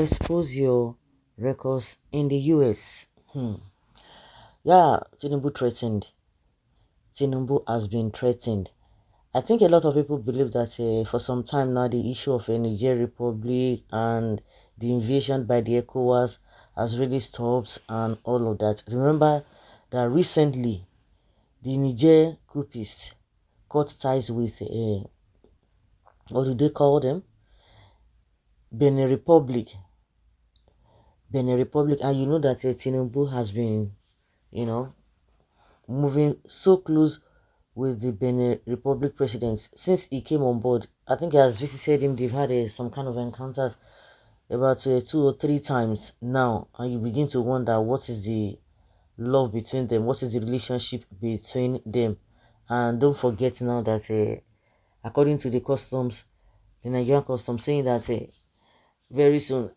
expose your records in the US. Yeah, Tinubu threatened. Tinubu has been threatened. I think a lot of people believe that for some time now, the issue of a Niger Republic and the invasion by the ECOWAS has really stopped and all of that. Remember that recently, the Niger coupists cut ties with, what do they call them? Benin Republic. Benin Republic, and you know that Tinubu has been, you know, moving so close with the Benin Republic president since he came on board. I think he has visited him. They've had some kind of encounters about 2 or 3 times now, and you begin to wonder what is the love between them, what is the relationship between them. And don't forget now that according to the customs, the Nigerian customs, saying that very soon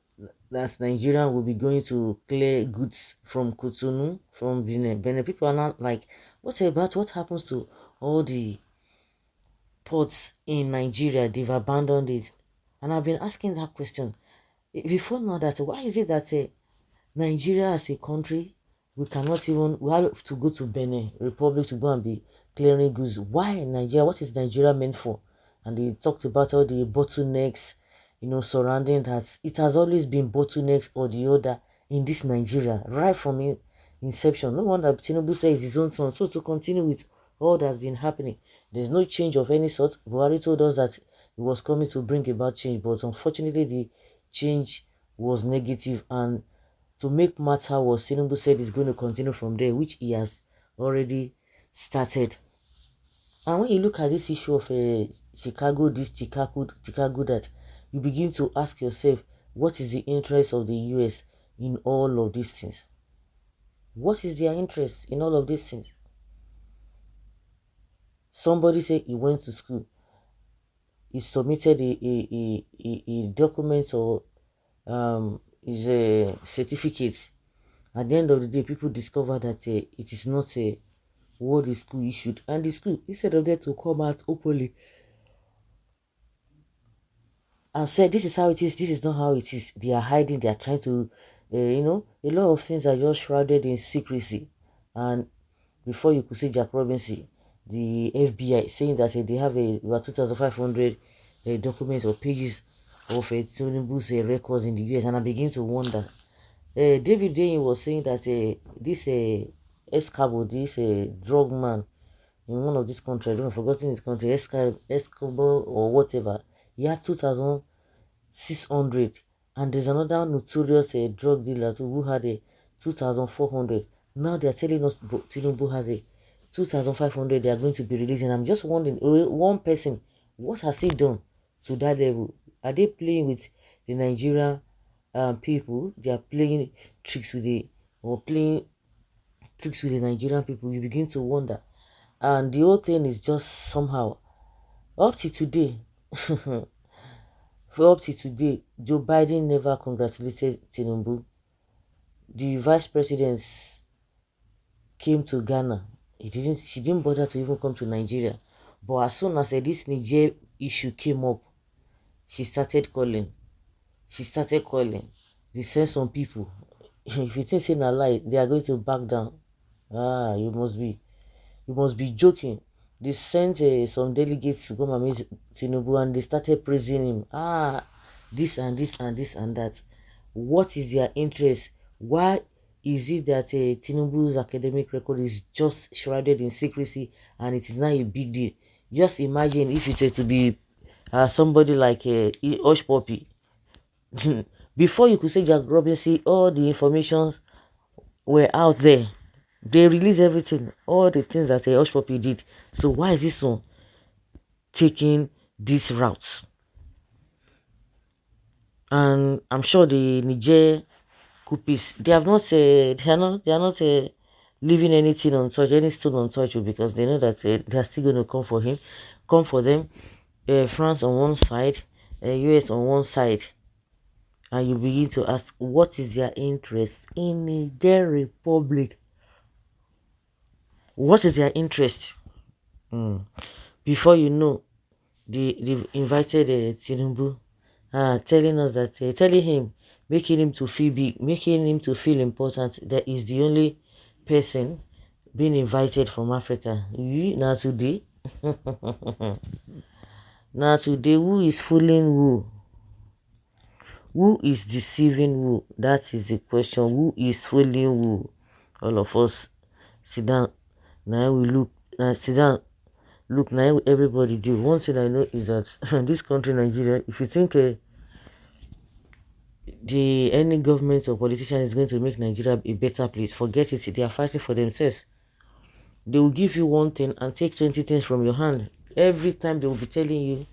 that Nigeria will be going to clear goods from Cotonou, from Benin. Benin people are not like, what happens to all the ports in Nigeria? They've abandoned it. And I've been asking that question before now, that why is it that Nigeria as a country, we have to go to Benin Republic to go and be clearing goods. Why Nigeria? What is Nigeria meant for? And they talked about all the bottlenecks, surrounding that. It has always been bottlenecks or the other in this Nigeria, right from inception. No wonder Tinubu says his own son. So to continue with all that's been happening, there's no change of any sort. Buhari told us that he was coming to bring about change, but unfortunately the change was negative, and to make matter worse, Tinubu said he's going to continue from there, which he has already started. And when you look at this issue of Chicago this, Chicago that, you begin to ask yourself, what is the interest of the US in all of these things? What is their interest in all of these things? Somebody said he went to school, he submitted a document or his a certificate. At the end of the day, people discover that it is not what the school issued, and the school, instead of them to come out openly and say this is how it is, this is not how it is, they are hiding, they are trying to a lot of things are just shrouded in secrecy. And before you could see Jack Robinson, the FBI saying that they have about 2,500 documents or pages of Tinubu's records in the US. And I begin to wonder, David Dane was saying that this Escabo, this drug man in one of these countries, I don't know, forgotten his country, Escabo or whatever, he had 2,600, and there's another notorious drug dealer too, who had a 2,400. Now they are telling us Tinubu has a 2,500 they are going to be releasing. I'm just wondering, one person, what has he done to that level? Are they playing with the Nigerian people? They are playing tricks with the Nigerian people. You begin to wonder, and the whole thing is just somehow up to today. For up to today, Joe Biden never congratulated Tinubu. The vice president came to Ghana. She didn't bother to even come to Nigeria. But as soon as this Niger issue came up, she started calling. They sent some people. If you think saying a lie, they are going to back down. You must be joking. They sent some delegates to come and meet Tinubu, and they started praising him. This and this and this and that. What is their interest? Why is it that Tinubu's academic record is just shrouded in secrecy and it is not a big deal? Just imagine if it were to be somebody like Osh Poppy. Before you could say Jack Robinson, all the informations were out there. They release everything, all the things that Hush Puppy did. So why is this one taking these routes? And I'm sure the Niger coupists, they have not leaving anything untouched, any stone untouched, because they know that they are still going to come for them. France on one side, US on one side, and you begin to ask, what is their interest in Niger Republic? What is their interest? Before you know, they've invited Tinubu, telling him making him to feel big, making him to feel important, that is the only person being invited from Africa. Now today, now today, who is fooling who? Who is deceiving who? That is the question. Who is fooling who? All of us sit down. Now we look. Now sit down. Look, now everybody do. One thing I know is that this country, Nigeria, if you think the any government or politician is going to make Nigeria a better place, forget it. They are fighting for themselves. They will give you one thing and take 20 things from your hand. Every time they will be telling you,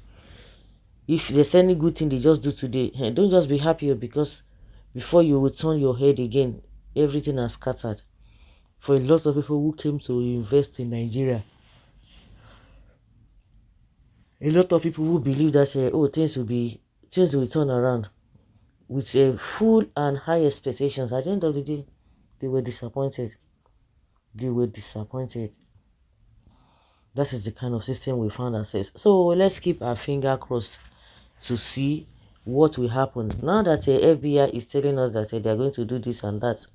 if there's any good thing they just do today, don't just be happy because before you will turn your head again, everything has scattered. For a lot of people who came to invest in Nigeria, a lot of people who believe that oh, things will turn around with a full and high expectations. At the end of the day, they were disappointed. They were disappointed. That is the kind of system we found ourselves. So let's keep our finger crossed to see what will happen now that the FBI is telling us that they are going to do this and that,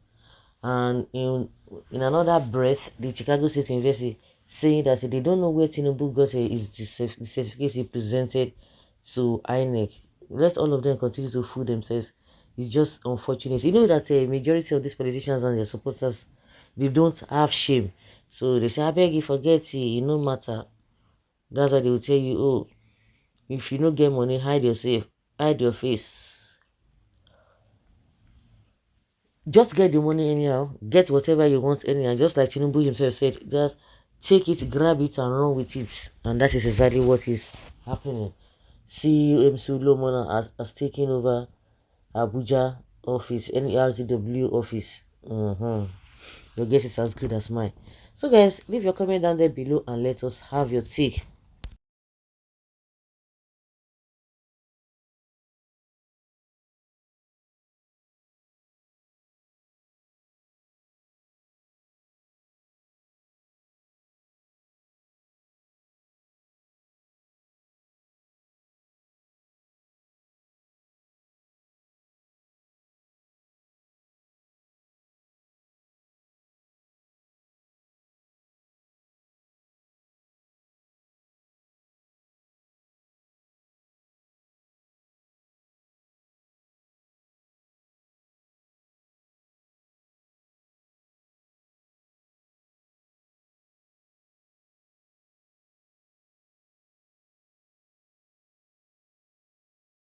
and in another breath, the Chicago State University saying that they don't know where Tinubu got the certificate he presented to INEC. Let all of them continue to fool themselves. It's just unfortunate. You know that a majority of these politicians and their supporters, they don't have shame. So they say, I beg you, forget it, no matter. That's why they will tell you, oh, if you don't get money, hide yourself, hide your face. Just get the money anyhow, get whatever you want anyhow. Just like Tinubu himself said, just take it, grab it, and run with it. And that is exactly what is happening. CEO Solomon has taken over Abuja office, NERTW office. Your guess is as good as mine. So guys, leave your comment down there below and let us have your take.